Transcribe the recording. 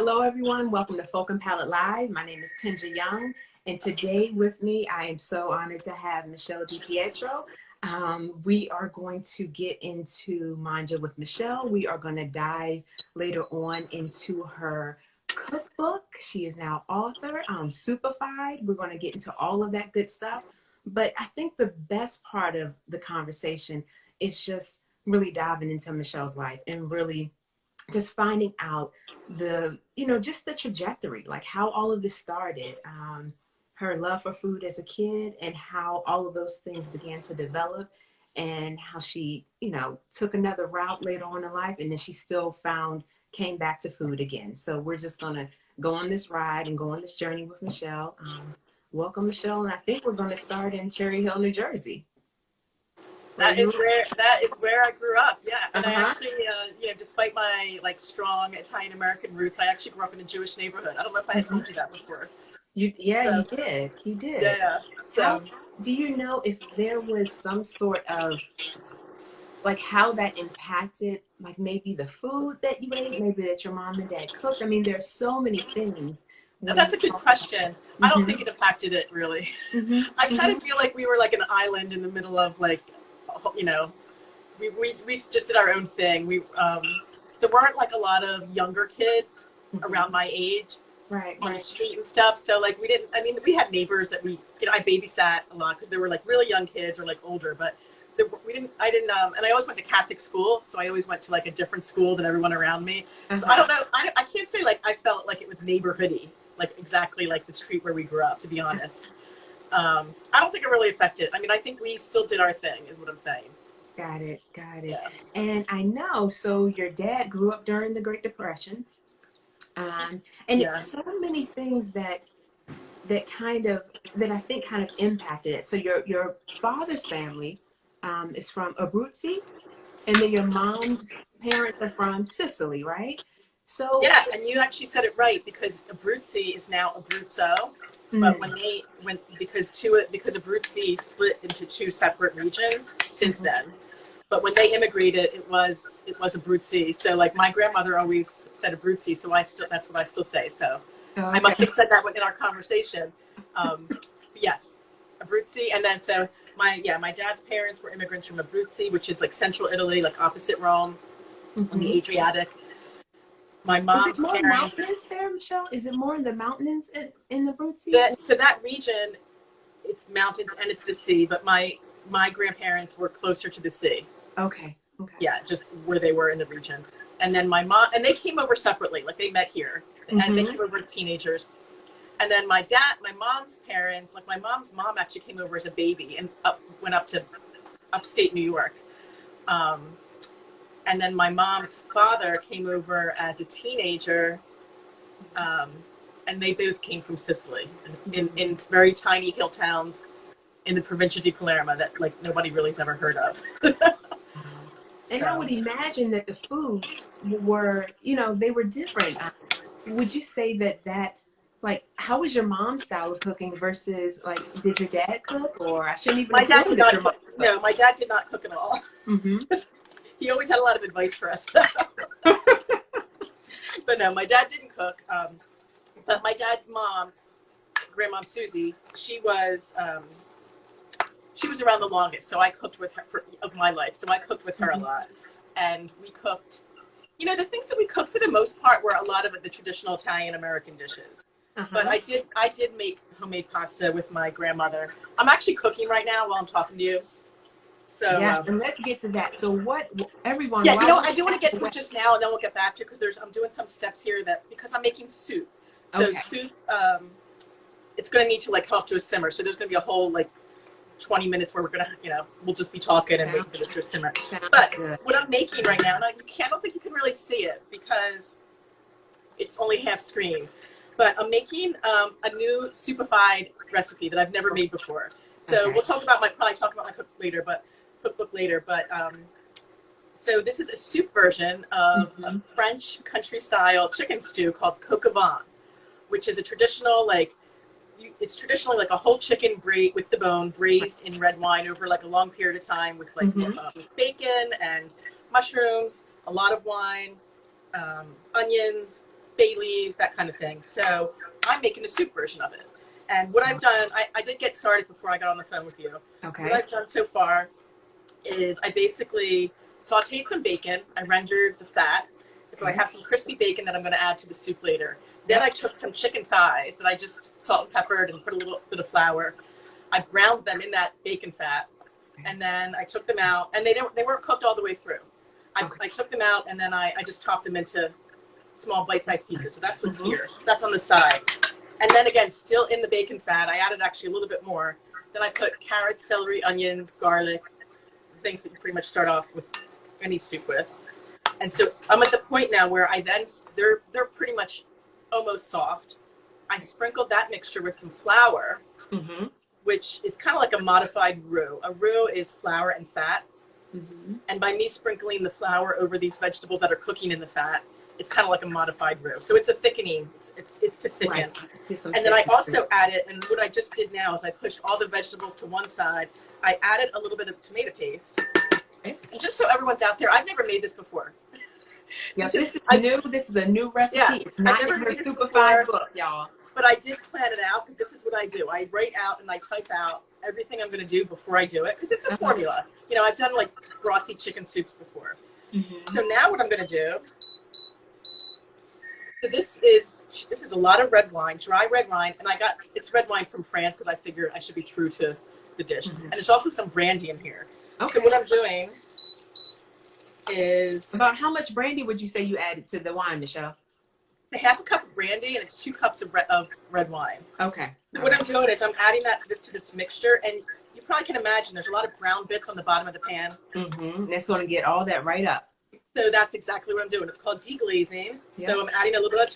Hello, everyone. Welcome to Folk and Palate Live. My name is Tinja Young, and today with me, I am so honored to have Michele Di Pietro. We are going to get into Manja with Michele. We are going to dive later on into her cookbook. She is now author, Superfied. We're going to get into all of that good stuff. But I think the best part of the conversation is just really diving into Michele's life and really just finding out just the trajectory, like how all of this started, her love for food as a kid and how all of those things began to develop and how she, took another route later on in life and then she still came back to food again. So we're just going to go on this ride and go on this journey with Michele. Welcome, Michele. And I think we're going to start in Cherry Hill, New Jersey. That is where I grew up. Yeah, and I actually, despite my strong Italian American roots, I actually grew up in a Jewish neighborhood. I don't know if I had told you that before. You did. Yeah. So, do you know if there was some sort of how that impacted maybe the food that you ate, maybe that your mom and dad cooked? I mean, there's so many things. That's a good question. I don't think it impacted it really. I kind of feel like we were like an island in the middle of we just did our own thing. There weren't a lot of younger kids around my age on the street and stuff. So we had neighbors that I babysat a lot because there were really young kids or older, but and I always went to Catholic school. So I always went to a different school than everyone around me. So I don't know. I can't say I felt like it was neighborhoody, exactly like the street where we grew up, to be honest. I don't think it really affected. I mean, I think we still did our thing, is what I'm saying. Got it. Yeah. And I know, so your dad grew up during the Great Depression. And it's so many things that I think kind of impacted it. So your father's family is from Abruzzi, and then your mom's parents are from Sicily, right? So yeah, and you actually said it right, because Abruzzi is now Abruzzo. But because Abruzzi split into two separate regions since then. But when they immigrated, it was Abruzzi. So my grandmother always said Abruzzi, so that's what I still say. So okay. I must have said that in our conversation. Yes, Abruzzi, and then so my dad's parents were immigrants from Abruzzi, which is central Italy, opposite Rome, on the Adriatic. My mom's Is it more parents, mountainous there, Michele? Is it more in the mountains in the Abruzzi? So that region, it's mountains and it's the sea, but my grandparents were closer to the sea. Okay. Yeah, just where they were in the region. And then my mom, and they came over separately, they met here, and they came over as teenagers. And then my mom's parents, my mom's mom actually came over as a baby and went up to upstate New York. And then my mom's father came over as a teenager, and they both came from Sicily, in very tiny hill towns in the Provincia di Palermo that nobody really's ever heard of. And I would imagine that the foods were, they were different. Would you say that how was your mom's style of cooking versus did your dad cook, or I shouldn't even assume that your mom cooked? No, my dad did not cook at all. He always had a lot of advice for us. But no, my dad didn't cook. But my dad's mom, Grandma Susie, she was around the longest. So I cooked with her of my life. So I cooked with her a lot. And we cooked, the things that we cooked for the most part were a lot of the traditional Italian American dishes. But I did make homemade pasta with my grandmother. I'm actually cooking right now while I'm talking to you. So and let's get to that. So everyone? Yeah, I do want to get to it just now, and then we'll get back to it because I'm doing some steps here because I'm making soup. So soup, it's going to need to come up to a simmer. So there's going to be a whole 20 minutes where we're going to, we'll just be talking and waiting for this to simmer. But what I'm making right now, and I don't think you can really see it because it's only half screen. But I'm making a new Superfied recipe that I've never made before. So we'll probably talk about my cookbook later. But so this is a soup version of a French country-style chicken stew called coq au vin, which is a traditional it's traditionally a whole chicken with the bone braised in red wine over a long period of time with with bacon and mushrooms, a lot of wine, onions, bay leaves, that kind of thing. So I'm making a soup version of it. And what I've done, I did get started before I got on the phone with you. Okay. What I've done so far is I basically sauteed some bacon. I rendered the fat. So I have some crispy bacon that I'm going to add to the soup later. Then I took some chicken thighs that I just salt and peppered and put a little bit of flour. I browned them in that bacon fat. And then I took them out. And they weren't cooked all the way through. I took them out, and then I just chopped them into small bite-sized pieces. So that's what's here. That's on the side. And then again, still in the bacon fat, I added actually a little bit more. Then I put carrots, celery, onions, garlic, things that you pretty much start off with any soup with. And so I'm at the point now where they're pretty much almost soft. I sprinkled that mixture with some flour, which is kind of like a modified roux. A roux is flour and fat. And by me sprinkling the flour over these vegetables that are cooking in the fat, it's kind of like a modified roux. So it's a thickening. It's to thicken. Right. And then I also added, and what I just did now is I pushed all the vegetables to one side. I added a little bit of tomato paste. And just so everyone's out there, I've never made this before. Yeah, this is new. This is a new recipe. Yeah, it's not in her supervised book, y'all. But I did plan it out, because this is what I do. I write out and I type out everything I'm going to do before I do it, because it's a formula. You know, I've done like brothy chicken soups before. So now what I'm going to do. So this is a lot of red wine, dry red wine, and it's red wine from France because I figured I should be true to the dish. And there's also some brandy in here. Okay. So what I'm doing is about how much brandy would you say you added to the wine, Michelle? It's a half a cup of brandy, and it's 2 cups of red wine. Okay. So what I'm doing is I'm adding this to this mixture, and you probably can imagine there's a lot of brown bits on the bottom of the pan. That's going to get all that right up. So that's exactly what I'm doing. It's called deglazing. So I'm adding a little bit of